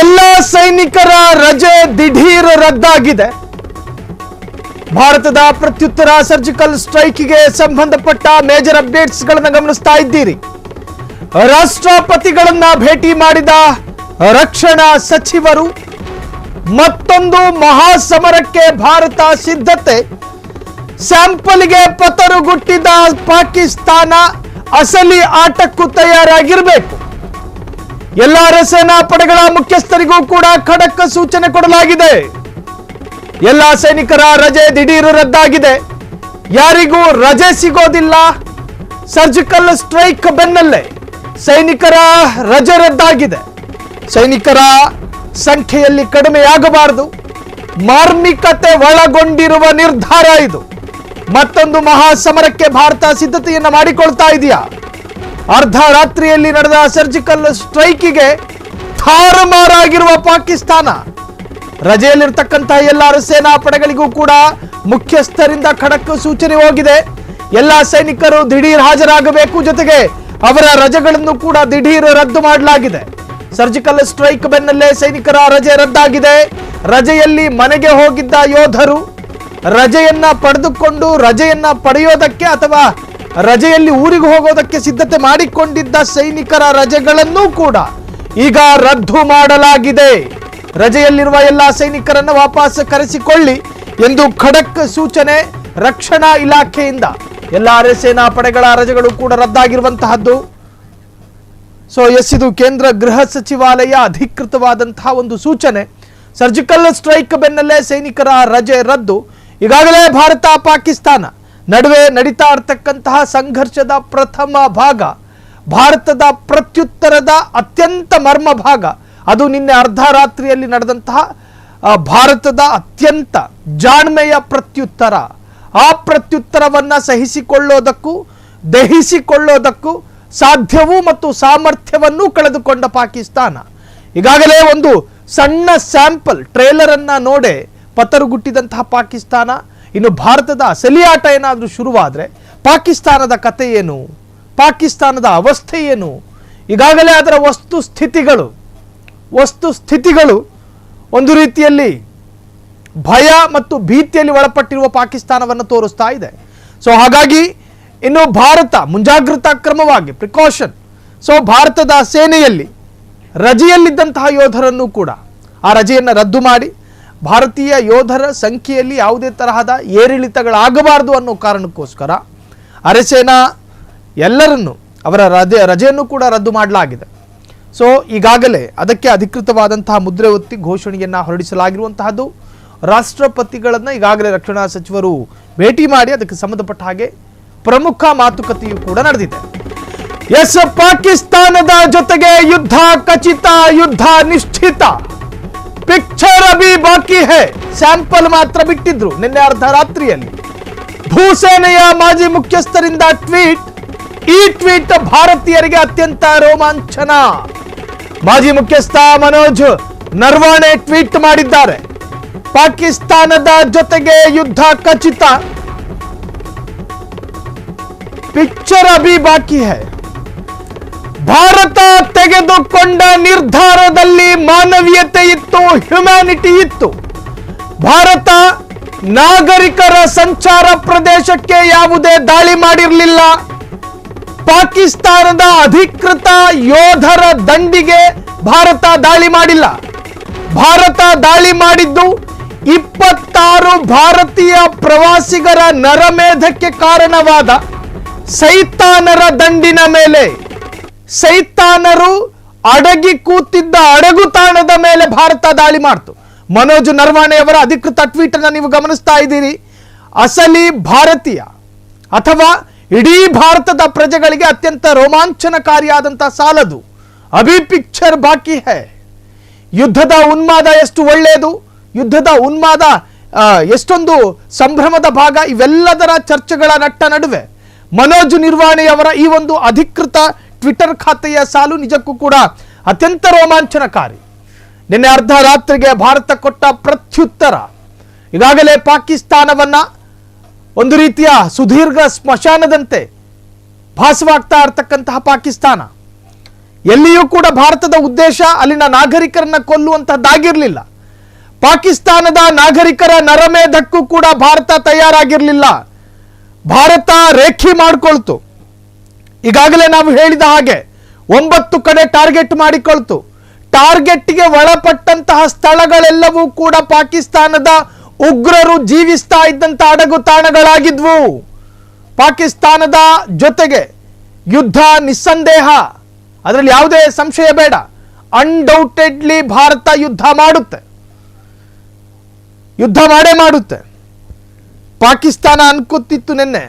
ಎಲ್ಲ ಸೈನಿಕರ ರಜೆ ದಿಢೀರ್ ರದ್ದಾಗಿದೆ. ಭಾರತದ ಪ್ರತ್ಯುತ್ತರ ಸರ್ಜಿಕಲ್ ಸ್ಟ್ರೈಕ್ಗೆ ಸಂಬಂಧಪಟ್ಟ ಮೇಜರ್ ಅಪ್ಡೇಟ್ಸ್ ಗಳನ್ನು ಗಮನಿಸ್ತಾ ಇದ್ದೀರಿ. ರಾಷ್ಟ್ರಪತಿಗಳನ್ನ ಭೇಟಿ ಮಾಡಿದ ರಕ್ಷಣಾ ಸಚಿವರು ಮತ್ತೊಂದು ಮಹಾಸಮರಕ್ಕೆ ಭಾರತ ಸಿದ್ಧತೆ. ಸ್ಯಾಂಪಲ್ಗೆ ಪತರುಗುಟ್ಟಿದ ಪಾಕಿಸ್ತಾನ ಅಸಲಿ ಆಟಕ್ಕೂ ತಯಾರಾಗಿರಬೇಕು. ಎಲ್ಲ ಸೇನಾ ಪಡೆಗಳ ಮುಖ್ಯಸ್ಥರಿಗೂ ಕೂಡ ಖಡಕ್ ಸೂಚನೆ ಕೊಡಲಾಗಿದೆ. ಎಲ್ಲ ಸೈನಿಕರ ರಜೆ ದಿಢೀರ್ ರದ್ದಾಗಿದೆ. ಯಾರಿಗೂ ರಜೆ ಸಿಗೋದಿಲ್ಲ. ಸರ್ಜಿಕಲ್ ಸ್ಟ್ರೈಕ್ ಬೆನ್ನಲ್ಲೇ ಸೈನಿಕರ ರಜೆ ರದ್ದಾಗಿದೆ. ಸೈನಿಕರ ಸಂಖ್ಯೆಯಲ್ಲಿ ಕಡಿಮೆಯಾಗಬಾರದು. ಮಾರ್ಮಿಕತೆ ಒಳಗೊಂಡಿರುವ ನಿರ್ಧಾರ ಇದು. ಮತ್ತೊಂದು ಮಹಾಸಮರಕ್ಕೆ ಭಾರತ ಸಿದ್ಧತೆಯನ್ನ ಮಾಡಿಕೊಳ್ತಾ ಇದೆಯಾ? ಅರ್ಧ ರಾತ್ರಿಯಲ್ಲಿ ನಡೆದ ಸರ್ಜಿಕಲ್ ಸ್ಟ್ರೈಕಿಗೆ ತಾರುಮಾರಾಗಿರುವ ಪಾಕಿಸ್ತಾನ. ರಜೆಯಲ್ಲಿರ್ತಕ್ಕಂತಹ ಎಲ್ಲ ಸೇನಾ ಪಡೆಗಳಿಗೂ ಕೂಡ ಮುಖ್ಯಸ್ಥರಿಂದ ಖಡಕ್ ಸೂಚನೆ ಹೋಗಿದೆ. ಎಲ್ಲ ಸೈನಿಕರು ದಿಢೀರ್ ಹಾಜರಾಗಬೇಕು. ಜೊತೆಗೆ ಅವರ ರಜೆಗಳನ್ನು ಕೂಡ ದಿಢೀರ್ ರದ್ದು ಮಾಡಲಾಗಿದೆ. ಸರ್ಜಿಕಲ್ ಸ್ಟ್ರೈಕ್ ಬೆನ್ನಲ್ಲೇ ಸೈನಿಕರ ರಜೆ ರದ್ದಾಗಿದೆ. ರಜೆಯಲ್ಲಿ ಮನೆಗೆ ಹೋಗಿದ್ದ ಯೋಧರು ರಜೆಯನ್ನ ಪಡೆದುಕೊಂಡು ರಜೆಯನ್ನ ಪಡೆಯೋದಕ್ಕೆ ಅಥವಾ ರಜೆಯಲ್ಲಿ ಊರಿಗೆ ಹೋಗೋದಕ್ಕೆ ಸಿದ್ಧತೆ ಮಾಡಿಕೊಂಡಿದ್ದ ಸೈನಿಕರ ರಜೆಗಳನ್ನು ಕೂಡ ಈಗ ರದ್ದು ಮಾಡಲಾಗಿದೆ. ರಜೆಯಲ್ಲಿರುವ ಎಲ್ಲ ಸೈನಿಕರನ್ನು ವಾಪಸ್ ಕರೆಸಿಕೊಳ್ಳಿ ಎಂದು ಖಡಕ್ ಸೂಚನೆ ರಕ್ಷಣಾ ಇಲಾಖೆಯಿಂದ. ಎಲ್ಲ ಸೇನಾ ಪಡೆಗಳ ರಜೆಗಳು ಕೂಡ ರದ್ದಾಗಿರುವಂತಹದ್ದು. ಇದು ಕೇಂದ್ರ ಗೃಹ ಸಚಿವಾಲಯ ಅಧಿಕೃತವಾದಂತಹ ಒಂದು ಸೂಚನೆ. ಸರ್ಜಿಕಲ್ ಸ್ಟ್ರೈಕ್ ಬೆನ್ನಲ್ಲೇ ಸೈನಿಕರ ರಜೆ ರದ್ದು. ಈಗಾಗಲೇ ಭಾರತ ಪಾಕಿಸ್ತಾನ ನಡುವೆ ನಡೀತಾ ಇರತಕ್ಕಂತಹ ಸಂಘರ್ಷದ ಪ್ರಥಮ ಭಾಗ, ಭಾರತದ ಪ್ರತ್ಯುತ್ತರದ ಅತ್ಯಂತ ಮರ್ಮ ಭಾಗ, ಅದು ನಿನ್ನೆ ಅರ್ಧ ರಾತ್ರಿಯಲ್ಲಿ ನಡೆದಂತಹ ಭಾರತದ ಅತ್ಯಂತ ಜಾಣ್ಮೆಯ ಪ್ರತ್ಯುತ್ತರ. ಆ ಪ್ರತ್ಯುತ್ತರವನ್ನ ಸಹಿಸಿಕೊಳ್ಳೋದಕ್ಕೂ ದಹಿಸಿಕೊಳ್ಳೋದಕ್ಕೂ ಸಾಧ್ಯವೂ ಮತ್ತು ಸಾಮರ್ಥ್ಯವನ್ನೂ ಕಳೆದುಕೊಂಡ ಪಾಕಿಸ್ತಾನ ಈಗಾಗಲೇ ಒಂದು ಸಣ್ಣ ಸ್ಯಾಂಪಲ್ ಟ್ರೇಲರ್ ಅನ್ನ ನೋಡೆ ಪತರುಗುಟ್ಟಿದಂತಹ ಪಾಕಿಸ್ತಾನ. ಇನ್ನು ಭಾರತದ ಅಸಲಿ ಆಟ ಏನಾದರೂ ಶುರುವಾದರೆ ಪಾಕಿಸ್ತಾನದ ಕತೆ ಏನು, ಪಾಕಿಸ್ತಾನದ ಅವಸ್ಥೆ ಏನು? ಈಗಾಗಲೇ ಅದರ ವಸ್ತುಸ್ಥಿತಿಗಳು ಒಂದು ರೀತಿಯಲ್ಲಿ ಭಯ ಮತ್ತು ಭೀತಿಯಲ್ಲಿ ಒಳಪಟ್ಟಿರುವ ಪಾಕಿಸ್ತಾನವನ್ನು ತೋರಿಸ್ತಾ ಇದೆ. ಹಾಗಾಗಿ ಇನ್ನು ಭಾರತ ಮುಂಜಾಗ್ರತಾ ಕ್ರಮವಾಗಿ ಪ್ರಿಕಾಷನ್. ಭಾರತದ ಸೇನೆಯಲ್ಲಿ ರಜೆಯಲ್ಲಿದ್ದಂತಹ ಯೋಧರನ್ನು ಕೂಡ ಆ ರಜೆಯನ್ನು ರದ್ದು ಮಾಡಿ ಭಾರತೀಯ ಯೋಧರ ಸಂಖ್ಯೆಯಲ್ಲಿ ಯಾವುದೇ ತರಹದ ಏರಿಳಿತಗಳಾಗಬಾರದು ಅನ್ನೋ ಕಾರಣಕ್ಕೋಸ್ಕರ ಅರೆಸೇನಾ ಎಲ್ಲರನ್ನು ಅವರ ರಜೆಯನ್ನು ಕೂಡ ರದ್ದು ಮಾಡಲಾಗಿದೆ. ಈಗಾಗಲೇ ಅದಕ್ಕೆ ಅಧಿಕೃತವಾದಂತಹ ಮುದ್ರೆ ಒತ್ತಿ ಘೋಷಣೆಯನ್ನು ಹೊರಡಿಸಲಾಗಿರುವಂತಹದ್ದು. ರಾಷ್ಟ್ರಪತಿಗಳನ್ನು ಈಗಾಗಲೇ ರಕ್ಷಣಾ ಸಚಿವರು ಭೇಟಿ ಮಾಡಿ ಅದಕ್ಕೆ ಸಂಬಂಧಪಟ್ಟ ಹಾಗೆ ಪ್ರಮುಖ ಮಾತುಕತೆಯೂ ಕೂಡ ನಡೆದಿದೆ. ಪಾಕಿಸ್ತಾನದ ಜೊತೆಗೆ ಯುದ್ಧ ಖಚಿತ, ಯುದ್ಧ ನಿಶ್ಚಿತ. ಪಿಕ್ಚರ್ ಅಭಿ ಬಾಕಿ ಹೈ. ಸ್ಯಾಂಪಲ್ ಮಾತ್ರ ಬಿಟ್ಟಿದ್ರು ನಿನ್ನೆ ಅರ್ಧ ರಾತ್ರಿಯಲ್ಲಿ. ಭೂಸೇನೆಯ ಮಾಜಿ ಮುಖ್ಯಸ್ಥರಿಂದ ಟ್ವೀಟ್. ಈ ಟ್ವೀಟ್ ಭಾರತೀಯರಿಗೆ ಅತ್ಯಂತ ರೋಮಾಂಚನ. ಮಾಜಿ ಮುಖ್ಯಸ್ಥ ಮನೋಜ್ ನರ್ವಾಣೆ ಟ್ವೀಟ್ ಮಾಡಿದ್ದಾರೆ. ಪಾಕಿಸ್ತಾನದ ಜೊತೆಗೆ ಯುದ್ಧ ಖಚಿತ, ಪಿಕ್ಚರ್ ಅಭಿ ಬಾಕಿ ಹೈ. ಭಾರತ ತೆಗೆದುಕೊಂಡ ನಿರ್ಧಾರದಲ್ಲಿ ಮಾನವೀಯತೆ ಇತ್ತು, ಹ್ಯುಮ್ಯಾನಿಟಿ ಇತ್ತು. ಭಾರತ ನಾಗರಿಕರ ಸಂಚಾರ ಪ್ರದೇಶಕ್ಕೆ ಯಾವುದೇ ದಾಳಿ ಮಾಡಿರಲಿಲ್ಲ. ಪಾಕಿಸ್ತಾನದ ಅಧಿಕೃತ ಯೋಧರ ದಂಡಿಗೆ ಭಾರತ ದಾಳಿ ಮಾಡಿಲ್ಲ. ಭಾರತ ದಾಳಿ ಮಾಡಿದ್ದು 26 ಭಾರತೀಯ ಪ್ರವಾಸಿಗರ ನರಮೇಧಕ್ಕೆ ಕಾರಣವಾದ ಸೈತಾನರ ದಂಡಿನ ಮೇಲೆ. ಸೈತಾನರು ಅಡಗಿ ಕೂತಿದ್ದ ಅಡಗುತಾಣದ ಮೇಲೆ ಭಾರತ ದಾಳಿ ಮಾಡ್ತು. ಮನೋಜ್ ನರ್ವಾಣೆ ಅವರ ಅಧಿಕೃತ ಟ್ವೀಟ್ ಅನ್ನು ನೀವು ಗಮನಿಸ್ತಾ ಇದ್ದೀರಿ. ಅಸಲಿ ಭಾರತೀಯ ಅಥವಾ ಇಡೀ ಭಾರತದ ಪ್ರಜೆಗಳಿಗೆ ಅತ್ಯಂತ ರೋಮಾಂಚನಕಾರಿಯಾದಂತಹ ಸಾಲದು. ಅಭಿ ಪಿಕ್ಚರ್ ಬಾಕಿ ಹೈ. ಯುದ್ಧದ ಉನ್ಮಾದ ಎಷ್ಟು ಒಳ್ಳೆಯದು, ಯುದ್ಧದ ಉನ್ಮಾದ ಎಷ್ಟೊಂದು ಸಂಭ್ರಮದ ಭಾಗ. ಇವೆಲ್ಲದರ ಚರ್ಚೆಗಳ ನಟ್ಟ ನಡುವೆ ಮನೋಜ್ ನಿರ್ವಾಣೆಯವರ ಈ ಒಂದು ಅಧಿಕೃತ ಟ್ವಿಟರ್ ಖಾತೆಯ ಸಾಲು ನಿಜಕ್ಕೂ ಕೂಡ ಅತ್ಯಂತ ರೋಮಾಂಚನಕಾರಿ. ನಿನ್ನೆ ಅರ್ಧ ರಾತ್ರಿಗೆ ಭಾರತ ಕೊಟ್ಟ ಪ್ರತ್ಯುತ್ತರ ಈಗಾಗಲೇ ಪಾಕಿಸ್ತಾನವನ್ನ ಒಂದು ರೀತಿಯ ಸುದೀರ್ಘ ಸ್ಮಶಾನದಂತೆ ಭಾಸವಾಗ್ತಾ ಇರತಕ್ಕಂತಹ ಪಾಕಿಸ್ತಾನ ಎಲ್ಲಿಯೂ ಕೂಡ ಭಾರತದ ಉದ್ದೇಶ ಅಲ್ಲಿನ ನಾಗರಿಕರನ್ನ ಕೊಲ್ಲುವಂತಹದ್ದಾಗಿರಲಿಲ್ಲ. ಪಾಕಿಸ್ತಾನದ ನಾಗರಿಕರ ನರಮೇಧಕ್ಕೂ ಕೂಡ ಭಾರತ ತಯಾರಾಗಿರಲಿಲ್ಲ. ಭಾರತ ರೇಖೆ ಮಾಡಿಕೊಳ್ತು. ಈಗಾಗಲೇ ನಾವು ಹೇಳಿದ ಹಾಗೆ 9 ಕಡೆ ಟಾರ್ಗೆಟ್ ಮಾಡಿಕೊಳ್ತು. ಟಾರ್ಗೆಟ್ಗೆ ಒಳಪಟ್ಟಂತಹ ಸ್ಥಳಗಳೆಲ್ಲವೂ ಕೂಡ ಪಾಕಿಸ್ತಾನದ ಉಗ್ರರು ಜೀವಿಸ್ತಾ ಇದ್ದಂತ ಅಡಗು ತಾಣಗಳಾಗಿದ್ವು. ಪಾಕಿಸ್ತಾನದ ಜೊತೆಗೆ ಯುದ್ಧ ನಿಸ್ಸಂದೇಹ, ಅದರಲ್ಲಿ ಯಾವುದೇ ಸಂಶಯ ಬೇಡ. ಅನ್ಡೌಟೆಡ್ಲಿ ಭಾರತ ಯುದ್ಧ ಮಾಡುತ್ತೆ, ಯುದ್ಧ ಮಾಡೇ ಮಾಡುತ್ತೆ. ಪಾಕಿಸ್ತಾನ ಅನ್ಕೋತಿತ್ತು ನಿನ್ನೆ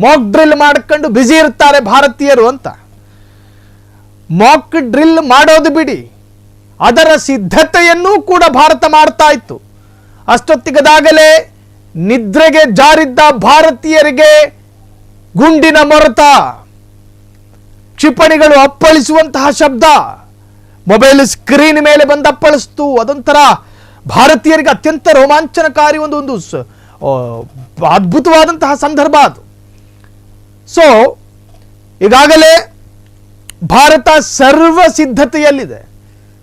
ಮಾಕ್ ಡ್ರಿಲ್ ಮಾಡ್ಕೊಂಡು ಬ್ಯುಸಿ ಇರ್ತಾರೆ ಭಾರತೀಯರು ಅಂತ. ಮಾಕ್ ಡ್ರಿಲ್ ಮಾಡೋದು ಬಿಡಿ, ಅದರ ಸಿದ್ಧತೆಯನ್ನೂ ಕೂಡ ಭಾರತ ಮಾಡ್ತಾ ಇತ್ತು. ಅಷ್ಟೊತ್ತಿಗದಾಗಲೇ ನಿದ್ರೆಗೆ ಜಾರಿದ್ದ ಭಾರತೀಯರಿಗೆ ಗುಂಡಿನ ಮೊರತ, ಕ್ಷಿಪಣಿಗಳು ಅಪ್ಪಳಿಸುವಂತಹ ಶಬ್ದ ಮೊಬೈಲ್ ಸ್ಕ್ರೀನ್ ಮೇಲೆ ಬಂದು ಅಪ್ಪಳಿಸ್ತು. ಅದೊಂಥರ ಭಾರತೀಯರಿಗೆ ಅತ್ಯಂತ ರೋಮಾಂಚನಕಾರಿ ಒಂದು ಅದ್ಭುತವಾದಂತಹ ಸಂದರ್ಭ ಅದು. ಸೊ ಈಗಾಗಲೇ ಭಾರತ ಸರ್ವ ಸಿದ್ಧತೆಯಲ್ಲಿದೆ,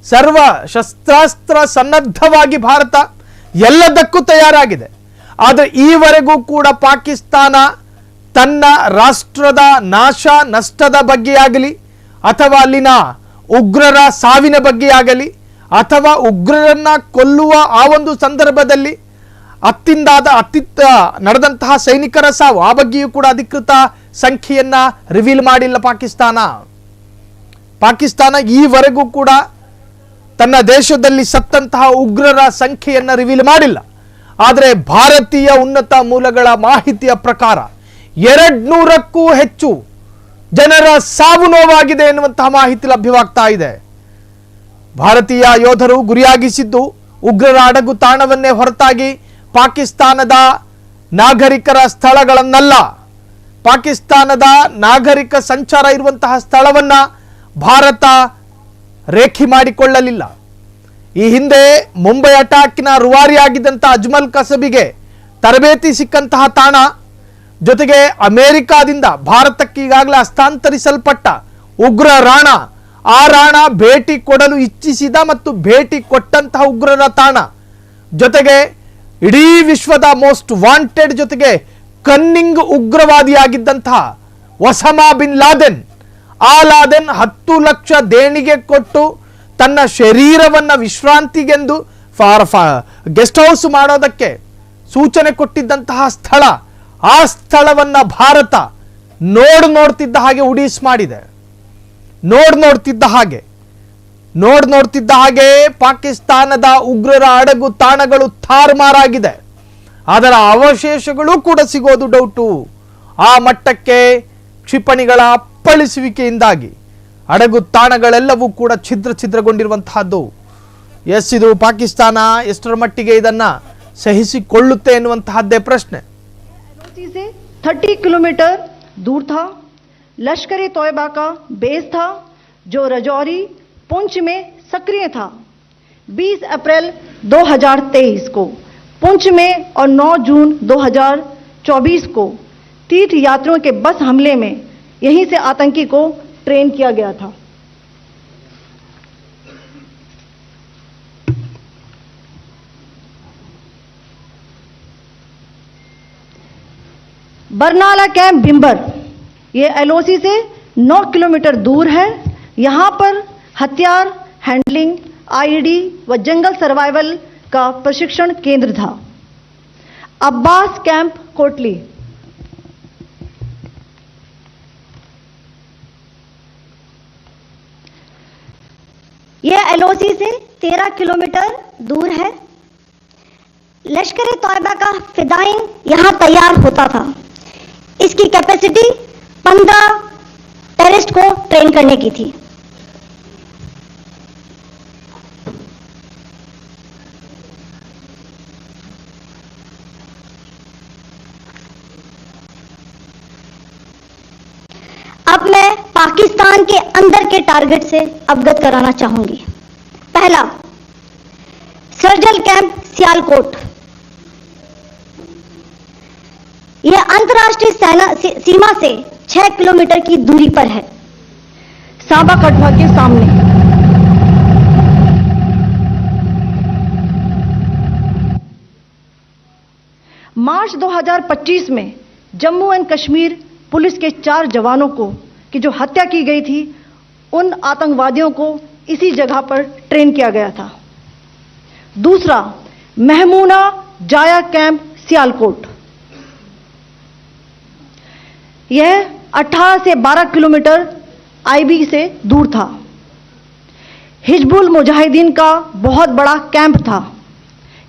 ಸರ್ವ ಶಸ್ತ್ರಾಸ್ತ್ರ ಸನ್ನದ್ಧವಾಗಿ ಭಾರತ ಎಲ್ಲದಕ್ಕೂ ತಯಾರಾಗಿದೆ. ಆದರೆ ಈವರೆಗೂ ಕೂಡ ಪಾಕಿಸ್ತಾನ ತನ್ನ ರಾಷ್ಟ್ರದ ನಾಶ ನಷ್ಟದ ಬಗ್ಗೆಯಾಗಲಿ, ಅಥವಾ ಅಲ್ಲಿನ ಉಗ್ರರ ಸಾವಿನ ಬಗ್ಗೆಯಾಗಲಿ, ಅಥವಾ ಉಗ್ರರನ್ನ ಕೊಲ್ಲುವ ಆ ಒಂದು ಸಂದರ್ಭದಲ್ಲಿ ಅತ್ತಿತ್ತ ನಡೆದಂತಹ ಸೈನಿಕರ ಸಾವು, ಆ ಬಗ್ಗೆಯೂ ಕೂಡ ಅಧಿಕೃತ ಸಂಖ್ಯೆಯನ್ನ ರಿವೀಲ್ ಮಾಡಿಲ್ಲ ಪಾಕಿಸ್ತಾನ ಈವರೆಗೂ ಕೂಡ ತನ್ನ ದೇಶದಲ್ಲಿ ಸತ್ತಂತಹ ಉಗ್ರರ ಸಂಖ್ಯೆಯನ್ನ ರಿವೀಲ್ ಮಾಡಿಲ್ಲ. ಆದರೆ ಭಾರತೀಯ ಉನ್ನತ ಮೂಲಗಳ ಮಾಹಿತಿಯ ಪ್ರಕಾರ 200ಕ್ಕೂ ಹೆಚ್ಚು ಜನರ ಸಾವು ನೋವಾಗಿದೆ ಎನ್ನುವಂತಹ ಮಾಹಿತಿ ಲಭ್ಯವಾಗ್ತಾ ಇದೆ. ಭಾರತೀಯ ಯೋಧರು ಗುರಿಯಾಗಿಸಿದ್ದು ಉಗ್ರರ ಅಡಗು ತಾಣವನ್ನೇ ಹೊರತಾಗಿ ಪಾಕಿಸ್ತಾನದ ನಾಗರಿಕರ ಸ್ಥಳಗಳನ್ನಲ್ಲ. ಪಾಕಿಸ್ತಾನದ ನಾಗರಿಕ ಸಂಚಾರ ಇರುವಂತಹ ಸ್ಥಳವನ್ನ ಭಾರತ ರೇಖೆ ಮಾಡಿಕೊಳ್ಳಲಿಲ್ಲ. ಈ ಹಿಂದೆ ಮುಂಬೈ ಅಟ್ಯಾಕ್ನ ರೂವಾರಿಯಾಗಿದ್ದಂತಹ ಅಜ್ಮಲ್ ಕಸಬಿಗೆ ತರಬೇತಿ ಸಿಕ್ಕಂತಹ ತಾಣ, ಜೊತೆಗೆ ಅಮೆರಿಕಾದಿಂದ ಭಾರತಕ್ಕೆ ಈಗಾಗಲೇ ಹಸ್ತಾಂತರಿಸಲ್ಪಟ್ಟ ಉಗ್ರ ರಾಣ, ಆ ರಾಣ ಭೇಟಿ ಕೊಡಲು ಇಚ್ಛಿಸಿದ ಮತ್ತು ಭೇಟಿ ಕೊಟ್ಟಂತಹ ಉಗ್ರರ ತಾಣ, ಜೊತೆಗೆ ಇಡೀ ವಿಶ್ವದ ಮೋಸ್ಟ್ ವಾಂಟೆಡ್ ಜೊತೆಗೆ ಕನ್ನಿಂಗ್ ಉಗ್ರವಾದಿಯಾಗಿದ್ದಂತಹ ಒಸಾಮಾ ಬಿನ್ ಲಾದೆನ್, ಆ ಲಾದೆನ್ 10 ಲಕ್ಷ ದೇಣಿಗೆ ಕೊಟ್ಟು ತನ್ನ ಶರೀರವನ್ನ ವಿಶ್ರಾಂತಿಗೆಂದು ಗೆಸ್ಟ್ ಹೌಸ್ ಮಾಡೋದಕ್ಕೆ ಸೂಚನೆ ಕೊಟ್ಟಿದ್ದಂತಹ ಸ್ಥಳ, ಆ ಸ್ಥಳವನ್ನ ಭಾರತ ನೋಡ್ತಿದ್ದ ಹಾಗೆ ಉಡೀಸ್ ಮಾಡಿದೆ. ನೋಡ್ತಿದ್ದ ಹಾಗೆ ಪಾಕಿಸ್ತಾನದ ಉಗ್ರರ ಅಡಗು ತಾಣಗಳು ತಾರುಮಾರಾಗಿದೆ. ಅದರ ಅವಶೇಷಗಳು ಕೂಡ ಸಿಗೋದು ಡೌಟು. ಆ ಮಟ್ಟಕ್ಕೆ ಕ್ಷಿಪಣಿಗಳ ಅಪ್ಪಳಿಸುವಿಕೆಯಿಂದಾಗಿ ಅಡಗು ತಾಣಗಳೆಲ್ಲವೂ ಕೂಡ ಛಿದ್ರಗೊಂಡಿರುವಂತಹದ್ದು. ಇದು ಪಾಕಿಸ್ತಾನ ಎಷ್ಟರ ಮಟ್ಟಿಗೆ ಇದನ್ನ ಸಹಿಸಿಕೊಳ್ಳುತ್ತೆ ಎನ್ನುವಂತಹದ್ದೇ ಪ್ರಶ್ನೆ. 30 किलोमीटर दूर था लश्कर ए तोयबा का बेस था, जो रजौरी पुंछ में सक्रिय था. 20 अप्रैल 2023 को पुंछ में और 9 जून 2024 को तीर्थ यात्रियों के बस हमले में यहीं से आतंकी को ट्रेन किया गया था. बरनाला कैंप भिंबर ये एलओसी से 9 किलोमीटर दूर है. यहां पर हथियार हैंडलिंग, आईडी व जंगल सर्वाइवल का प्रशिक्षण केंद्र था. अब्बास कैंप कोटली यह एलओसी से 13 किलोमीटर दूर है. लश्कर ए तोयबा का फिदाइन यहां तैयार होता था. इसकी कैपेसिटी 15 टेररिस्ट को ट्रेन करने की थी. अब मैं पाकिस्तान के अंदर के टारगेट से अवगत कराना चाहूंगी. पहला, सर्जल कैंप सियालकोट. यह अंतर्राष्ट्रीय सीमा से 6 किलोमीटर की दूरी पर है. सांबा कठुआ के सामने। मार्च 2025 में जम्मू एंड कश्मीर पुलिस के 4 जवानों की जो हत्या की गई थी, उन आतंकवादियों को इसी जगह पर ट्रेन किया गया था। दूसरा, महमूना जाया कैंप सियालकोट, यह 18 से 12 किलोमीटर आईबी से दूर था। हिजबुल मुजाहिदीन का बहुत बड़ा कैंप था।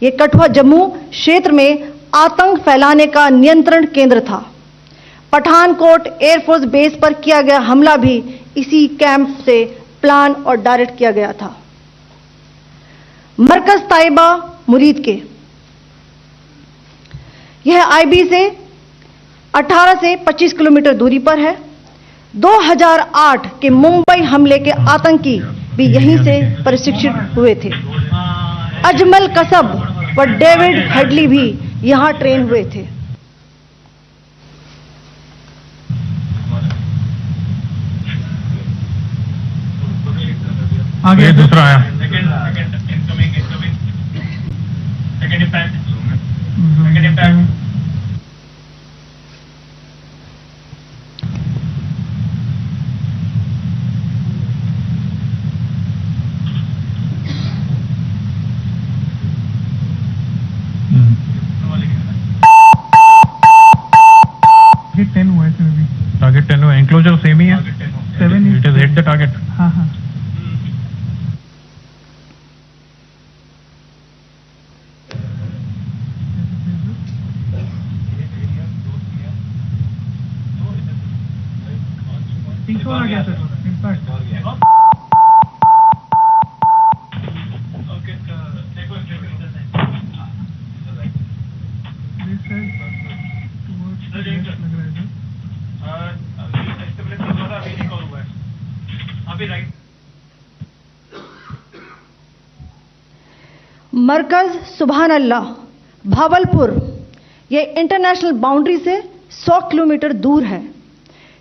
यह कठुआ जम्मू क्षेत्र में आतंक फैलाने का नियंत्रण केंद्र था। पठानकोट एयरफोर्स बेस पर किया गया हमला भी इसी कैंप से प्लान और डायरेक्ट किया गया था। मरकज ताइबा मुरीद के, यह आईबी से 18 से 25 किलोमीटर दूरी पर है। 2008 के मुंबई हमले के आतंकी भी यहीं से प्रशिक्षित हुए थे। अजमल कसब व डेविड हेडली भी यहां ट्रेन हुए थे। आगे दूसरा आया। टारगेट 10 हुआ, एंक्लोजर सेम ही है। 7 it is hit the target. हाँ हाँ। आ गया सर, इम्पैक्ट। मरकज सुभान अल्लाह भावलपुर, यह इंटरनेशनल बाउंड्री से 100 किलोमीटर दूर है।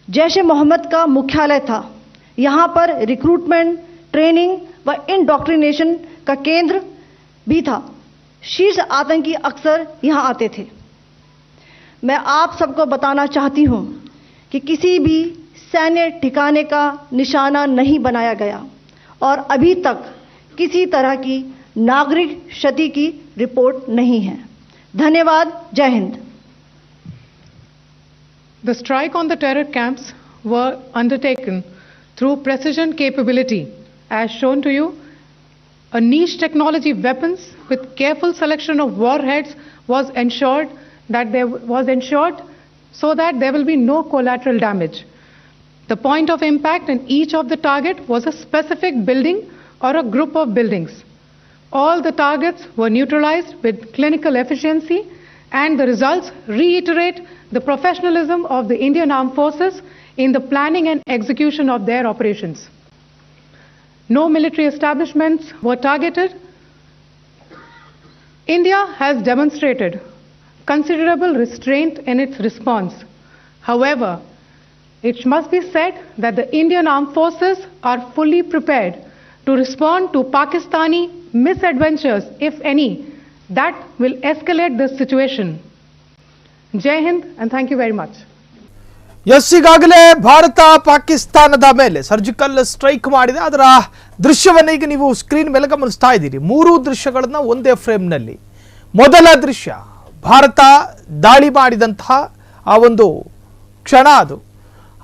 जैश ए मोहम्मद का मुख्यालय था। यहां पर रिक्रूटमेंट, ट्रेनिंग व इंडॉक्ट्रिनेशन का केंद्र भी था। शीर्ष आतंकी अक्सर यहां आते थे। मैं आप सबको बताना चाहती हूं कि किसी भी सैन्य ठिकाने का निशाना नहीं बनाया गया और अभी तक किसी तरह की नागरिक क्षति की रिपोर्ट नहीं है। धन्यवाद। जय Hind. The strike on the terror camps were undertaken through precision capability, as shown to you. A niche technology weapons with careful selection of warheads was ensured so that there will be no collateral damage. The point of impact in each of the target was a specific building or a group of buildings. All the targets were neutralized with clinical efficiency, and the results reiterate the professionalism of the Indian Armed Forces in the planning and execution of their operations. No military establishments were targeted. India has demonstrated considerable restraint in its response. However, it must be said that the Indian Armed Forces are fully prepared to respond to Pakistani misadventures, if any, that will escalate this situation. Jai Hind and thank you very much. Yes, ಈಗಾಗಲೇ ಭಾರತ ಪಾಕಿಸ್ತಾನದ ಮೇಲೆ surgical strike ಮಾಡಿದೆ. ಅದರ ದೃಶ್ಯವನ್ನು ಈಗ ನೀವು screen ಮೇಲೆ ಗಮನಿಸ್ತಾ ಇದ್ದೀರಿ. 3 ದೃಶ್ಯಗಳನ್ನ ಒಂದೇ ಫ್ರೇಮ್ನಲ್ಲಿ. ಮೊದಲ ದೃಶ್ಯ ಭಾರತ ದಾಳಿ ಮಾಡಿದಂತಹ ಆ ಒಂದು ಕ್ಷಣ ಅದು.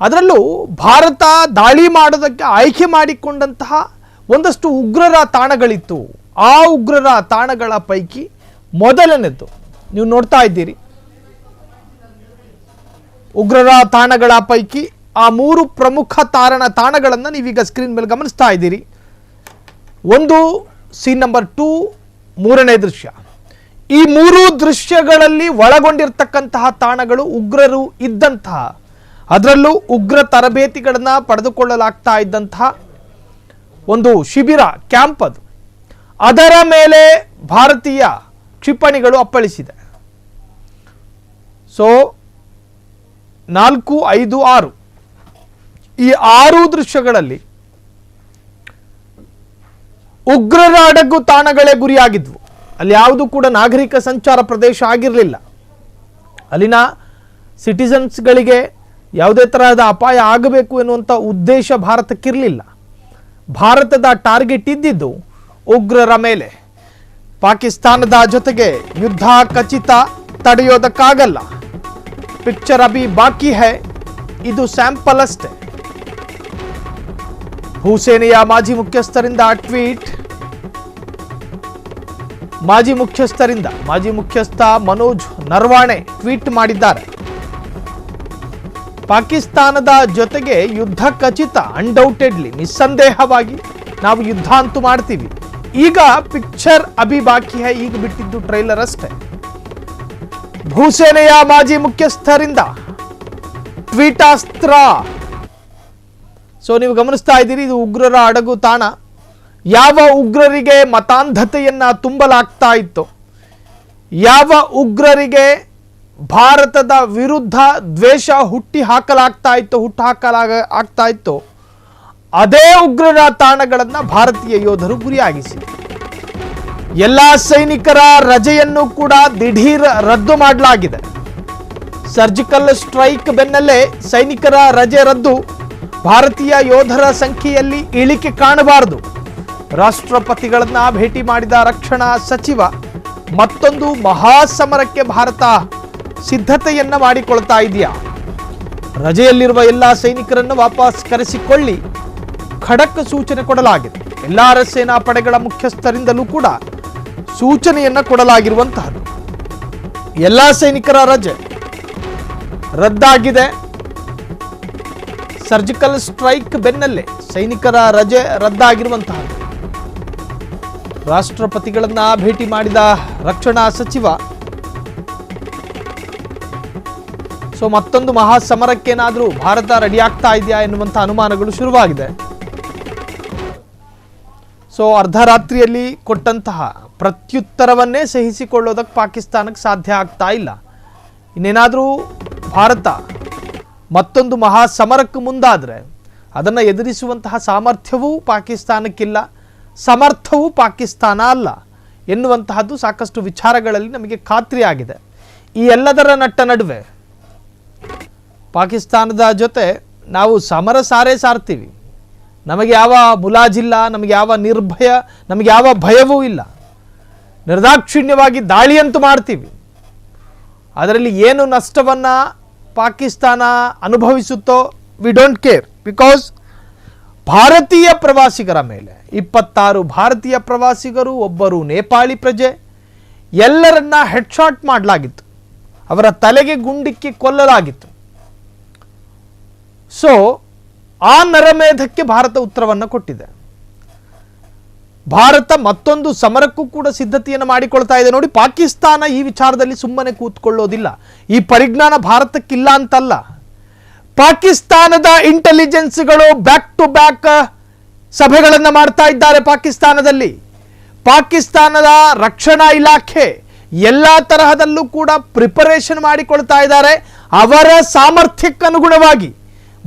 ಅದರಲ್ಲೂ ಭಾರತ ದಾಳಿ ಮಾಡೋದಕ್ಕೆ ಆಯ್ಕೆ ಮಾಡಿಕೊಂಡಂತಹ ಒಂದಷ್ಟು ಉಗ್ರರ ತಾಣಗಳಿತ್ತು. ಆ ಉಗ್ರರ ತಾಣಗಳ ಪೈಕಿ ಮೊದಲನೇದು ನೀವು ನೋಡ್ತಾ ಇದ್ದೀರಿ. ಉಗ್ರರ ತಾಣಗಳ ಪೈಕಿ ಆ 3 ಪ್ರಮುಖ ತಾಣಗಳನ್ನು ನೀವೀಗ ಸ್ಕ್ರೀನ್ ಮೇಲೆ ಗಮನಿಸ್ತಾ ಇದ್ದೀರಿ. ಒಂದು ಸೀನ್ ನಂಬರ್ 2, 3ನೇ ದೃಶ್ಯ. ಈ 3 ದೃಶ್ಯಗಳಲ್ಲಿ ಒಳಗೊಂಡಿರ್ತಕ್ಕಂತಹ ತಾಣಗಳು ಉಗ್ರರು ಇದ್ದಂತಹ, ಅದರಲ್ಲೂ ಉಗ್ರ ತರಬೇತಿಗಳನ್ನು ಪಡೆದುಕೊಳ್ಳಲಾಗ್ತಾ ಇದ್ದಂತಹ ಒಂದು ಶಿಬಿರ, ಕ್ಯಾಂಪ್ ಅದು. ಅದರ ಮೇಲೆ ಭಾರತೀಯ ಕ್ಷಿಪಣಿಗಳು ಅಪ್ಪಳಿಸಿದೆ. ಸೊ 4, 5, 6 ಈ 6 ದೃಶ್ಯಗಳಲ್ಲಿ ಉಗ್ರರ ಅಡಗು ತಾಣಗಳೇ ಗುರಿಯಾಗಿದ್ವು. ಅಲ್ಲಿ ಯಾವುದು ಕೂಡ ನಾಗರಿಕ ಸಂಚಾರ ಪ್ರದೇಶ ಆಗಿರಲಿಲ್ಲ. ಅಲ್ಲಿನ ಸಿಟಿಸನ್ಸ್ಗಳಿಗೆ ಯಾವುದೇ ತರಹದ ಅಪಾಯ ಆಗಬೇಕು ಎನ್ನುವಂಥ ಉದ್ದೇಶ ಭಾರತಕ್ಕಿರಲಿಲ್ಲ. ಭಾರತದ ಟಾರ್ಗೆಟ್ ಇದ್ದಿದ್ದು ಉಗ್ರರ ಮೇಲೆ. ಪಾಕಿಸ್ತಾನದ ಜೊತೆಗೆ ಯುದ್ಧ ಖಚಿತ, ತಡೆಯೋದಕ್ಕಾಗಲ್ಲ. ಪಿಕ್ಚರ್ ಅಭಿ ಬಾಕಿ ಹೈ, ಇದು ಸ್ಯಾಂಪಲ್ ಅಷ್ಟೇ. ಭೂಸೇನೆಯ ಮಾಜಿ ಮುಖ್ಯಸ್ಥರಿಂದ ಟ್ವೀಟ್. ಮಾಜಿ ಮುಖ್ಯಸ್ಥ ಮನೋಜ್ ನರ್ವಾಣೆ ಟ್ವೀಟ್ ಮಾಡಿದ್ದಾರೆ. ಪಾಕಿಸ್ತಾನದ ಜೊತೆಗೆ ಯುದ್ಧ ಖಚಿತ, ಅನ್ಡೌಟೆಡ್ಲಿ, ನಿಸ್ಸಂದೇಹವಾಗಿ ನಾವು ಯುದ್ಧ ಅಂತೂ ಮಾಡ್ತೀವಿ. ಈಗ ಪಿಕ್ಚರ್ ಅಭಿ ಬಾಕಿ ಹೈ, ಈಗ ಬಿಟ್ಟಿದ್ದು ಟ್ರೈಲರ್ ಅಷ್ಟೇ. ಭೂಸೇನೆಯ ಮಾಜಿ ಮುಖ್ಯಸ್ಥರಿಂದ ಟ್ವೀಟಾಸ್ತ್ರ. ಸೊ ನೀವು ಗಮನಿಸ್ತಾ ಇದ್ದೀರಿ, ಇದು ಉಗ್ರರ ಅಡಗು ತಾಣ. ಯಾವ ಉಗ್ರರಿಗೆ ಮತಾಂಧತೆಯನ್ನ ತುಂಬಲಾಗ್ತಾ ಇತ್ತು, ಯಾವ ಉಗ್ರರಿಗೆ ಭಾರತದ ವಿರುದ್ಧ ದ್ವೇಷ ಹುಟ್ಟಾಗ್ತಾ ಇತ್ತು, ಅದೇ ಉಗ್ರರ ತಾಣಗಳನ್ನು ಭಾರತೀಯ ಯೋಧರು ಗುರಿಯಾಗಿಸಿದರು. ಎಲ್ಲ ಸೈನಿಕರ ರಜೆಯನ್ನು ಕೂಡ ದಿಢೀರ್ ರದ್ದು ಮಾಡಲಾಗಿದೆ. ಸರ್ಜಿಕಲ್ ಸ್ಟ್ರೈಕ್ ಬೆನ್ನಲ್ಲೇ ಸೈನಿಕರ ರಜೆ ರದ್ದು. ಭಾರತೀಯ ಯೋಧರ ಸಂಖ್ಯೆಯಲ್ಲಿ ಇಳಿಕೆ ಕಾಣಬಾರದು. ರಾಷ್ಟ್ರಪತಿಗಳನ್ನ ಭೇಟಿ ಮಾಡಿದ ರಕ್ಷಣಾ ಸಚಿವ ಮತ್ತೊಂದು ಮಹಾಸಮರಕ್ಕೆ ಭಾರತ ಸಿದ್ಧತೆಯನ್ನ ಮಾಡಿಕೊಳ್ತಾ ಇದೆಯಾ? ರಜೆಯಲ್ಲಿರುವ ಎಲ್ಲ ಸೈನಿಕರನ್ನು ವಾಪಸ್ ಕರೆಸಿಕೊಳ್ಳಿ, ಖಡಕ್ ಸೂಚನೆ ಕೊಡಲಾಗಿದೆ. ಎಲ್ಲ ಸೇನಾ ಪಡೆಗಳ ಮುಖ್ಯಸ್ಥರಿಂದಲೂ ಕೂಡ ಸೂಚನೆಯನ್ನ ಕೊಡಲಾಗಿರುವಂತಹದ್ದು. ಎಲ್ಲ ಸೈನಿಕರ ರಜೆ ರದ್ದಾಗಿದೆ. ಸರ್ಜಿಕಲ್ ಸ್ಟ್ರೈಕ್ ಬೆನ್ನಲ್ಲೇ ಸೈನಿಕರ ರಜೆ ರದ್ದಾಗಿರುವಂತಹದ್ದು. ರಾಷ್ಟ್ರಪತಿಗಳನ್ನ ಭೇಟಿ ಮಾಡಿದ ರಕ್ಷಣಾ ಸಚಿವ ಸೊ ಮತ್ತೊಂದು ಮಹಾಸಮರಕ್ಕೇನಾದರೂ ಭಾರತ ರೆಡಿ ಆಗ್ತಾ ಇದೆಯಾ ಎನ್ನುವಂಥ ಅನುಮಾನಗಳು ಶುರುವಾಗಿದೆ. ಸೊ ಅರ್ಧರಾತ್ರಿಯಲ್ಲಿ ಕೊಟ್ಟಂತಹ ಪ್ರತ್ಯುತ್ತರವನ್ನೇ ಸಹಿಸಿಕೊಳ್ಳೋದಕ್ಕೆ ಪಾಕಿಸ್ತಾನಕ್ಕೆ ಸಾಧ್ಯ ಆಗ್ತಾ ಇಲ್ಲ. ಇನ್ನೇನಾದರೂ ಭಾರತ ಮತ್ತೊಂದು ಮಹಾಸಮರಕ್ಕೆ ಮುಂದಾದರೆ ಅದನ್ನು ಎದುರಿಸುವಂತಹ ಸಾಮರ್ಥ್ಯವೂ ಪಾಕಿಸ್ತಾನಕ್ಕಿಲ್ಲ, ಸಮರ್ಥವೂ ಪಾಕಿಸ್ತಾನ ಅಲ್ಲ ಎನ್ನುವಂತಹದ್ದು ಸಾಕಷ್ಟು ವಿಚಾರಗಳಲ್ಲಿ ನಮಗೆ ಖಾತ್ರಿಯಾಗಿದೆ. ಈ ಎಲ್ಲದರ ನಡುವೆ ಪಾಕಿಸ್ತಾನದ ಜೊತೆ ನಾವು ಸಮರ ಸಾರ್ತೀವಿ. ನಮಗೆ ಯಾವ ಮುಲಾಜಿಲ್ಲ, ನಮಗೆ ಯಾವ ನಿರ್ಭಯ, ನಮಗೆ ಯಾವ ಭಯವೂ ಇಲ್ಲ. ನಿರ್ದಾಕ್ಷಿಣ್ಯವಾಗಿ ದಾಳಿಯಂತೂ ಮಾಡ್ತೀವಿ. ಅದರಲ್ಲಿ ಏನು ನಷ್ಟವನ್ನು ಪಾಕಿಸ್ತಾನ ಅನುಭವಿಸುತ್ತೋ ವಿ ಡೋಂಟ್ ಕೇರ್. ಬಿಕಾಸ್ ಭಾರತೀಯ ಪ್ರವಾಸಿಗರ ಮೇಲೆ 26 ಭಾರತೀಯ ಪ್ರವಾಸಿಗರು, ಒಬ್ಬರು ನೇಪಾಳಿ ಪ್ರಜೆ, ಎಲ್ಲರನ್ನ ಹೆಡ್ಶಾಟ್ ಮಾಡಲಾಗಿತ್ತು. ಅವರ ತಲೆಗೆ ಗುಂಡಿಕ್ಕಿ ಕೊಲ್ಲಲಾಗಿತ್ತು. ಸೊ ಆ ನರಮೇಧಕ್ಕೆ ಭಾರತ ಉತ್ತರವನ್ನು ಕೊಟ್ಟಿದೆ. ಭಾರತ ಮತ್ತೊಂದು ಸಮರಕ್ಕೂ ಕೂಡ ಸಿದ್ಧತೆಯನ್ನು ಮಾಡಿಕೊಳ್ತಾ ಇದೆ. ನೋಡಿ, ಪಾಕಿಸ್ತಾನ ಈ ವಿಚಾರದಲ್ಲಿ ಸುಮ್ಮನೆ ಕೂತ್ಕೊಳ್ಳೋದಿಲ್ಲ. ಈ ಪರಿಜ್ಞಾನ ಭಾರತಕ್ಕಿಲ್ಲ ಅಂತಲ್ಲ. ಪಾಕಿಸ್ತಾನದ ಇಂಟೆಲಿಜೆನ್ಸ್ಗಳು ಬ್ಯಾಕ್ ಟು ಬ್ಯಾಕ್ ಸಭೆಗಳನ್ನು ಮಾಡ್ತಾ ಇದ್ದಾರೆ. ಪಾಕಿಸ್ತಾನದ ರಕ್ಷಣಾ ಇಲಾಖೆ ಎಲ್ಲ ತರಹದಲ್ಲೂ ಕೂಡ ಪ್ರಿಪರೇಷನ್ ಮಾಡಿಕೊಳ್ತಾ ಇದ್ದಾರೆ. ಅವರ ಸಾಮರ್ಥ್ಯಕ್ಕೆ ಅನುಗುಣವಾಗಿ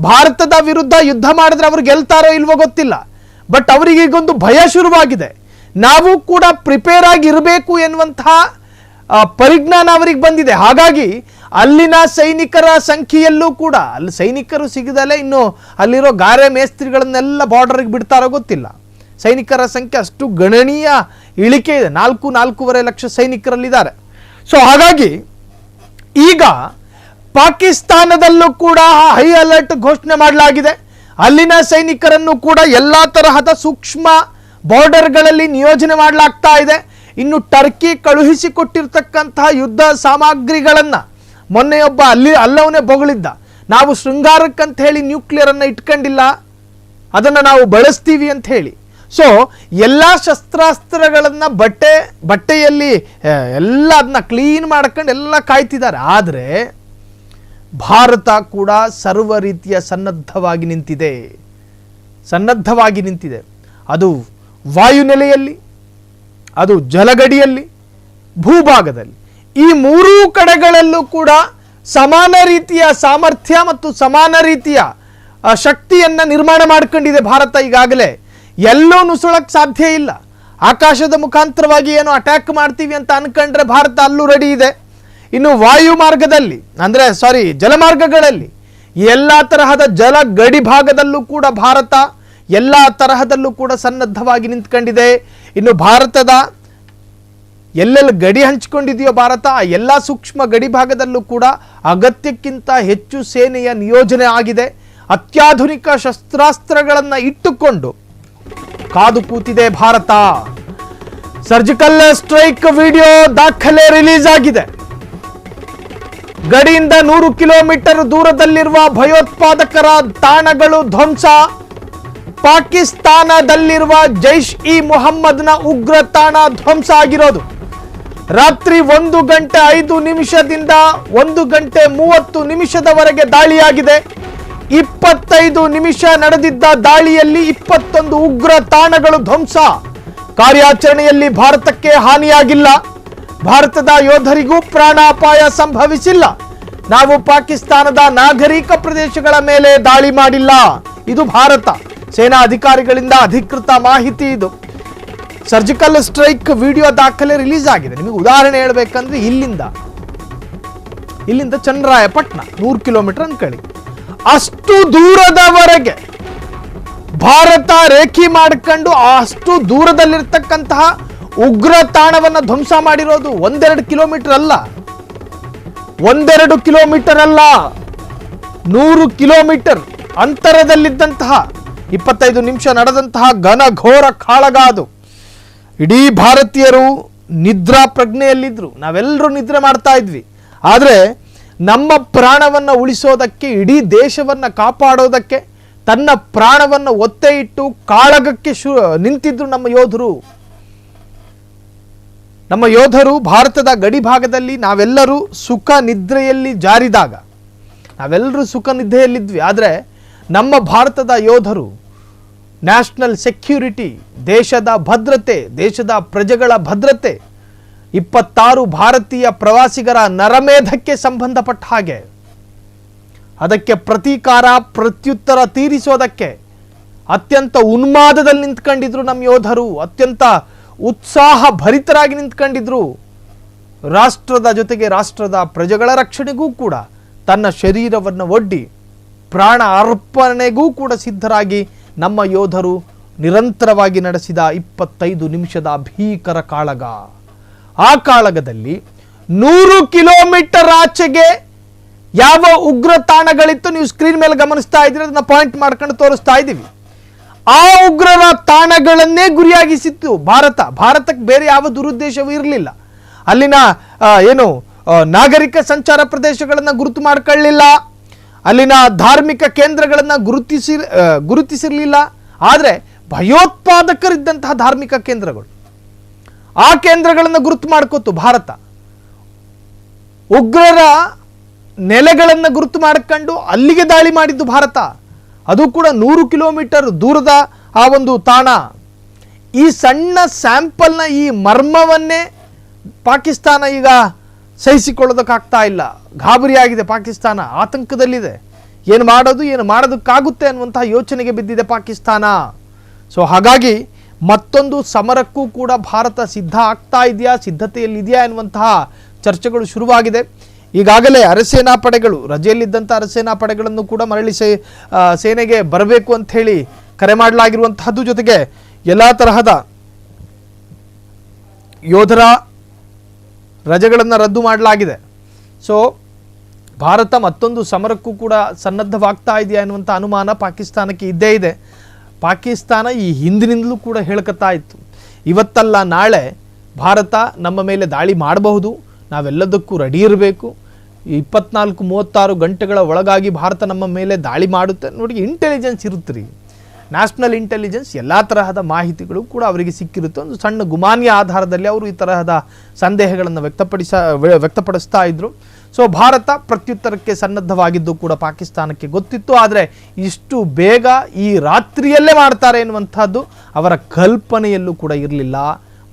ಭಾರತದ ವಿರುದ್ಧ ಯುದ್ಧ ಮಾಡಿದ್ರೆ ಅವರು ಗೆಲ್ತಾರೋ ಇಲ್ವೋ ಗೊತ್ತಿಲ್ಲ. ಬಟ್ ಅವರಿಗೆ ಈಗೊಂದು ಭಯ ಶುರುವಾಗಿದೆ. ನಾವು ಕೂಡ ಪ್ರಿಪೇರ್ ಆಗಿ ಇರಬೇಕು ಎನ್ನುವಂತಹ ಪರಿಜ್ಞಾನ ಅವರಿಗೆ ಬಂದಿದೆ. ಹಾಗಾಗಿ ಅಲ್ಲಿನ ಸೈನಿಕರ ಸಂಖ್ಯೆಯಲ್ಲೂ ಕೂಡ ಅಲ್ಲಿ ಸೈನಿಕರು ಸಿಗದಲ್ಲೇ ಇನ್ನು ಅಲ್ಲಿರೋ ಗಾರೆ ಮೇಸ್ತ್ರಿಗಳನ್ನೆಲ್ಲ ಬಾರ್ಡರ್ಗೆ ಬಿಡ್ತಾರೋ ಗೊತ್ತಿಲ್ಲ. ಸೈನಿಕರ ಸಂಖ್ಯೆ ಅಷ್ಟು ಗಣನೀಯ ಇಳಿಕೆ ಇದೆ. 4.5 ಲಕ್ಷ ಸೈನಿಕರಲ್ಲಿದ್ದಾರೆ. ಸೊ ಹಾಗಾಗಿ ಈಗ ಪಾಕಿಸ್ತಾನದಲ್ಲೂ ಕೂಡ ಹೈ ಅಲರ್ಟ್ ಘೋಷಣೆ ಮಾಡಲಾಗಿದೆ. ಅಲ್ಲಿನ ಸೈನಿಕರನ್ನು ಕೂಡ ಎಲ್ಲ ತರಹದ ಸೂಕ್ಷ್ಮ ಬಾರ್ಡರ್ಗಳಲ್ಲಿ ನಿಯೋಜನೆ ಮಾಡಲಾಗ್ತಾ ಇದೆ. ಇನ್ನು ಟರ್ಕಿ ಕಳುಹಿಸಿಕೊಟ್ಟಿರ್ತಕ್ಕಂತಹ ಯುದ್ಧ ಸಾಮಗ್ರಿಗಳನ್ನು ಮೊನ್ನೆಯೊಬ್ಬ ಅಲ್ಲವನೇ ಬೊಗಳಿದ್ದ. ನಾವು ಶೃಂಗಾರಕ್ಕಂತ ಹೇಳಿ ನ್ಯೂಕ್ಲಿಯರ್ ಅನ್ನು ಇಟ್ಕೊಂಡಿಲ್ಲ, ಅದನ್ನು ನಾವು ಬಳಸ್ತೀವಿ ಅಂತ ಹೇಳಿ. ಸೊ ಎಲ್ಲ ಶಸ್ತ್ರಾಸ್ತ್ರಗಳನ್ನು ಬಟ್ಟೆಯಲ್ಲಿ ಎಲ್ಲ ಅದನ್ನ ಕ್ಲೀನ್ ಮಾಡ್ಕೊಂಡು ಎಲ್ಲ ಕಾಯ್ತಿದ್ದಾರೆ. ಆದರೆ ಭಾರತ ಕೂಡ ಸರ್ವ ರೀತಿಯ ಸನ್ನದ್ಧವಾಗಿ ನಿಂತಿದೆ. ಅದು ವಾಯುನೆಲೆಯಲ್ಲಿ, ಅದು ಜಲಗಡಿಯಲ್ಲಿ, ಭೂಭಾಗದಲ್ಲಿ, ಈ ಮೂರೂ ಕಡೆಗಳಲ್ಲೂ ಕೂಡ ಸಮಾನ ರೀತಿಯ ಸಾಮರ್ಥ್ಯ ಮತ್ತು ಸಮಾನ ರೀತಿಯ ಶಕ್ತಿಯನ್ನು ನಿರ್ಮಾಣ ಮಾಡ್ಕೊಂಡಿದೆ ಭಾರತ. ಈಗಾಗಲೇ ಎಲ್ಲೋ ನುಸುಳಕ್ಕೆ ಸಾಧ್ಯ ಇಲ್ಲ. ಆಕಾಶದ ಮುಖಾಂತರವಾಗಿ ಏನು ಅಟ್ಯಾಕ್ ಮಾಡ್ತೀವಿ ಅಂತ ಅನ್ಕೊಂಡ್ರೆ ಭಾರತ ಅಲ್ಲೂ ರೆಡಿ ಇದೆ. ಇನ್ನು ವಾಯು ಮಾರ್ಗದಲ್ಲಿ ಜಲಮಾರ್ಗಗಳಲ್ಲಿ ಎಲ್ಲ ತರಹದ ಜಲ ಗಡಿ ಭಾಗದಲ್ಲೂ ಕೂಡ ಭಾರತ ಎಲ್ಲ ತರಹದಲ್ಲೂ ಕೂಡ ಸನ್ನದ್ಧವಾಗಿ ನಿಂತ್ಕೊಂಡಿದೆ. ಇನ್ನು ಭಾರತದ ಎಲ್ಲೆಲ್ಲಿ ಗಡಿ ಹಂಚಿಕೊಂಡಿದೆಯೋ ಭಾರತ ಆ ಎಲ್ಲ ಸೂಕ್ಷ್ಮ ಗಡಿ ಭಾಗದಲ್ಲೂ ಕೂಡ ಅಗತ್ಯಕ್ಕಿಂತ ಹೆಚ್ಚು ಸೇನೆಯ ನಿಯೋಜನೆ ಆಗಿದೆ. ಅತ್ಯಾಧುನಿಕ ಶಸ್ತ್ರಾಸ್ತ್ರಗಳನ್ನು ಇಟ್ಟುಕೊಂಡು ಕಾದು ಕೂತಿದೆ ಭಾರತ. ಸರ್ಜಿಕಲ್ ಸ್ಟ್ರೈಕ್ ವಿಡಿಯೋ ದಾಖಲೆ ರಿಲೀಸ್ ಆಗಿದೆ. ಗಡಿಯಿಂದ 100 ಕಿಲೋಮೀಟರ್ ದೂರದಲ್ಲಿರುವ ಭಯೋತ್ಪಾದಕರ ತಾಣಗಳು ಧ್ವಂಸ. ಪಾಕಿಸ್ತಾನದಲ್ಲಿರುವ ಜೈಷ್ ಇ ಮೊಹಮ್ಮದ್ನ ಉಗ್ರ ತಾಣ ಧ್ವಂಸ ಆಗಿರೋದು. ರಾತ್ರಿ 1 ಗಂಟೆ 5 ನಿಮಿಷದಿಂದ 1 ಗಂಟೆ 30 ನಿಮಿಷದವರೆಗೆ ದಾಳಿಯಾಗಿದೆ. 25 ನಿಮಿಷ ನಡೆದಿದ್ದ ದಾಳಿಯಲ್ಲಿ 21 ಉಗ್ರ ತಾಣಗಳು ಧ್ವಂಸ. ಕಾರ್ಯಾಚರಣೆಯಲ್ಲಿ ಭಾರತಕ್ಕೆ ಹಾನಿಯಾಗಿಲ್ಲ. ಭಾರತದ ಯೋಧರಿಗೂ ಪ್ರಾಣಾಪಾಯ ಸಂಭವಿಸಿಲ್ಲ. ನಾವು ಪಾಕಿಸ್ತಾನದ ನಾಗರಿಕ ಪ್ರದೇಶಗಳ ಮೇಲೆ ದಾಳಿ ಮಾಡಿಲ್ಲ. ಇದು ಭಾರತ ಸೇನಾ ಅಧಿಕಾರಿಗಳಿಂದ ಅಧಿಕೃತ ಮಾಹಿತಿ. ಇದು ಸರ್ಜಿಕಲ್ ಸ್ಟ್ರೈಕ್ ವಿಡಿಯೋ ದಾಖಲೆ ರಿಲೀಸ್ ಆಗಿದೆ. ನಿಮಗೆ ಉದಾಹರಣೆ ಹೇಳಬೇಕಂದ್ರೆ ಇಲ್ಲಿಂದ ಚನ್ನರಾಯಪಟ್ಟಣ 100 ಕಿಲೋಮೀಟರ್ ಅನ್ಕೊಳ್ಳಿ. ಅಷ್ಟು ದೂರದವರೆಗೆ ಭಾರತ ರೇಖಿ ಮಾಡಿಕೊಂಡು ಅಷ್ಟು ದೂರದಲ್ಲಿರ್ತಕ್ಕಂತಹ ಉಗ್ರ ತಾಣವನ್ನು ಧ್ವಂಸ ಮಾಡಿರೋದು. 1-2 ಕಿಲೋಮೀಟರ್ ಅಲ್ಲ, 100 ಕಿಲೋಮೀಟರ್ ಅಂತರದಲ್ಲಿದ್ದಂತಹ 25 ನಿಮಿಷ ನಡೆದಂತಹ ಘನಘೋರ ಕಾಳಗ ಅದು. ಇಡೀ ಭಾರತೀಯರು ನಿದ್ರಾ ಪ್ರಜ್ಞೆಯಲ್ಲಿದ್ರು. ನಾವೆಲ್ಲರೂ ನಿದ್ರೆ ಮಾಡ್ತಾ ಇದ್ವಿ. ಆದರೆ ನಮ್ಮ ಪ್ರಾಣವನ್ನು ಉಳಿಸೋದಕ್ಕೆ, ಇಡೀ ದೇಶವನ್ನು ಕಾಪಾಡೋದಕ್ಕೆ ತನ್ನ ಪ್ರಾಣವನ್ನು ಒತ್ತೆ ಇಟ್ಟು ಕಾಳಗಕ್ಕೆ ನಿಂತಿದ್ರು ನಮ್ಮ ಯೋಧರು. ಭಾರತದ ಗಡಿ ಭಾಗದಲ್ಲಿ ನಾವೆಲ್ಲರೂ ಸುಖ ನಿದ್ರೆಯಲ್ಲಿ ಜಾರಿದಾಗ ನಾವೆಲ್ಲರೂ ಸುಖ ನಿದ್ರೆಯಲ್ಲಿದ್ವಿ. ಆದರೆ ನಮ್ಮ ಭಾರತದ ಯೋಧರು ನ್ಯಾಷನಲ್ ಸೆಕ್ಯೂರಿಟಿ, ದೇಶದ ಭದ್ರತೆ, ದೇಶದ ಪ್ರಜೆಗಳ ಭದ್ರತೆ, 26 ಭಾರತೀಯ ಪ್ರವಾಸಿಗರ ನರಮೇಧಕ್ಕೆ ಸಂಬಂಧಪಟ್ಟ ಹಾಗೆ ಅದಕ್ಕೆ ಪ್ರತೀಕಾರ ಪ್ರತ್ಯುತ್ತರ ತೀರಿಸೋದಕ್ಕೆ ಅತ್ಯಂತ ಉನ್ಮಾದದಲ್ಲಿ ನಿಂತ್ಕೊಂಡಿದ್ರು ನಮ್ಮ ಯೋಧರು. ಅತ್ಯಂತ ಉತ್ಸಾಹ ಭರಿತರಾಗಿ ನಿಂತ್ಕೊಂಡಿದ್ರು. ರಾಷ್ಟ್ರದ ಜೊತೆಗೆ ರಾಷ್ಟ್ರದ ಪ್ರಜೆಗಳ ರಕ್ಷಣೆಗೂ ಕೂಡ ತನ್ನ ಶರೀರವನ್ನು ಒಡ್ಡಿ ಪ್ರಾಣ ಅರ್ಪಣೆಗೂ ಕೂಡ ಸಿದ್ಧರಾಗಿ ನಮ್ಮ ಯೋಧರು ನಿರಂತರವಾಗಿ ನಡೆಸಿದ 25 ನಿಮಿಷದ ಭೀಕರ ಕಾಳಗ. ಆ ಕಾಳಗದಲ್ಲಿ 100 ಕಿಲೋಮೀಟರ್ ಆಚೆಗೆ ಯಾವ ಉಗ್ರ ತಾಣಗಳಿತ್ತು ನೀವು ಸ್ಕ್ರೀನ್ ಮೇಲೆ ಗಮನಿಸ್ತಾ ಇದ್ದೀರಿ. ಅದನ್ನ ಪಾಯಿಂಟ್ ಮಾಡ್ಕೊಂಡು ತೋರಿಸ್ತಾ ಇದ್ದೀವಿ. ಆ ಉಗ್ರರ ತಾಣಗಳನ್ನೇ ಗುರಿಯಾಗಿಸಿತ್ತು ಭಾರತಕ್ಕೆ ಬೇರೆ ಯಾವ ದುರುದ್ದೇಶವೂ ಇರಲಿಲ್ಲ. ಅಲ್ಲಿನ ನಾಗರಿಕ ಸಂಚಾರ ಪ್ರದೇಶಗಳನ್ನು ಗುರುತು ಮಾಡ್ಕೊಳ್ಳಿಲ್ಲ. ಅಲ್ಲಿನ ಧಾರ್ಮಿಕ ಕೇಂದ್ರಗಳನ್ನು ಗುರುತಿಸಿರಲಿಲ್ಲ. ಆದರೆ ಭಯೋತ್ಪಾದಕರಿದ್ದಂತಹ ಧಾರ್ಮಿಕ ಕೇಂದ್ರಗಳು, ಆ ಕೇಂದ್ರಗಳನ್ನು ಗುರುತು ಮಾಡ್ಕೋತು ಭಾರತ. ಉಗ್ರರ ನೆಲೆಗಳನ್ನು ಗುರುತು ಮಾಡಿಕೊಂಡು ಅಲ್ಲಿಗೆ ದಾಳಿ ಮಾಡಿದ್ದು ಭಾರತ. ಅದು ಕೂಡ 100 ಕಿಲೋಮೀಟರ್ ದೂರದ ಆ ಒಂದು ತಾಣ. ಈ ಸಣ್ಣ ಸ್ಯಾಂಪಲ್ನ ಈ ಮರ್ಮವನ್ನೇ ಪಾಕಿಸ್ತಾನ ಈಗ ಸಹಿಸಿಕೊಳ್ಳೋದಕ್ಕಾಗ್ತಾ ಇಲ್ಲ. ಗಾಬರಿಯಾಗಿದೆ ಪಾಕಿಸ್ತಾನ, ಆತಂಕದಲ್ಲಿದೆ. ಏನು ಮಾಡೋದಕ್ಕಾಗುತ್ತೆ ಅನ್ನುವಂತಹ ಯೋಚನೆಗೆ ಬಿದ್ದಿದೆ ಪಾಕಿಸ್ತಾನ. ಸೊ ಹಾಗಾಗಿ ಮತ್ತೊಂದು ಸಮರಕ್ಕೂ ಕೂಡ ಭಾರತ ಸಿದ್ಧತೆಯಲ್ಲಿದೆಯಾ ಎನ್ನುವಂತಹ ಚರ್ಚೆಗಳು ಶುರುವಾಗಿದೆ. ಈಗಾಗಲೇ ಅರೆಸೇನಾ ಪಡೆಗಳು, ರಜೆಯಲ್ಲಿದ್ದಂಥ ಅರೆಸೇನಾ ಪಡೆಗಳನ್ನು ಕೂಡ ಮರಳಿ ಸೇನೆಗೆ ಬರಬೇಕು ಅಂತ ಹೇಳಿ ಕರೆ ಮಾಡಲಾಗಿರುವಂತಹದ್ದು. ಜೊತೆಗೆ ಎಲ್ಲ ತರಹದ ಯೋಧರ ರಜೆಗಳನ್ನು ರದ್ದು ಮಾಡಲಾಗಿದೆ. ಸೊ ಭಾರತ ಮತ್ತೊಂದು ಸಮರಕ್ಕೂ ಕೂಡ ಸನ್ನದ್ಧವಾಗ್ತಾ ಇದೆಯಾ ಎನ್ನುವಂಥ ಅನುಮಾನ ಪಾಕಿಸ್ತಾನಕ್ಕೆ ಇದ್ದೇ ಇದೆ. ಪಾಕಿಸ್ತಾನ ಈ ಹಿಂದಿನಿಂದಲೂ ಕೂಡ ಹೇಳ್ಕೊತಾ ಇತ್ತು, ಇವತ್ತಲ್ಲ ನಾಳೆ ಭಾರತ ನಮ್ಮ ಮೇಲೆ ದಾಳಿ ಮಾಡಬಹುದು, ನಾವೆಲ್ಲದಕ್ಕೂ ರೆಡಿ ಇರಬೇಕು. 24-36 ಗಂಟೆಗಳ ಒಳಗಾಗಿ ಭಾರತ ನಮ್ಮ ಮೇಲೆ ದಾಳಿ ಮಾಡುತ್ತೆ. ನೋಡಿ, ಇಂಟೆಲಿಜೆನ್ಸ್ ಇರುತ್ತೆ ರೀ, ನ್ಯಾಷನಲ್ ಇಂಟೆಲಿಜೆನ್ಸ್, ಎಲ್ಲ ತರಹದ ಮಾಹಿತಿಗಳು ಕೂಡ ಅವರಿಗೆ ಸಿಕ್ಕಿರುತ್ತೆ. ಒಂದು ಸಣ್ಣ ಗುಮಾನಿಯ ಆಧಾರದಲ್ಲಿ ಅವರು ಈ ತರಹದ ಸಂದೇಹಗಳನ್ನು ವ್ಯಕ್ತಪಡಿಸ್ತಾ ಇದ್ರು. ಸೊ ಭಾರತ ಪ್ರತ್ಯುತ್ತರಕ್ಕೆ ಸನ್ನದ್ಧವಾಗಿದ್ದು ಕೂಡ ಪಾಕಿಸ್ತಾನಕ್ಕೆ ಗೊತ್ತಿತ್ತು. ಆದರೆ ಇಷ್ಟು ಬೇಗ ಈ ರಾತ್ರಿಯಲ್ಲೇ ಮಾಡ್ತಾರೆ ಎನ್ನುವಂಥದ್ದು ಅವರ ಕಲ್ಪನೆಯಲ್ಲೂ ಕೂಡ ಇರಲಿಲ್ಲ.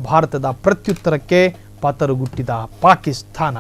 ಭಾರತದ ಪ್ರತ್ಯುತ್ತರಕ್ಕೆ ಪತರುಗುಟ್ಟಿದ ಪಾಕಿಸ್ತಾನ.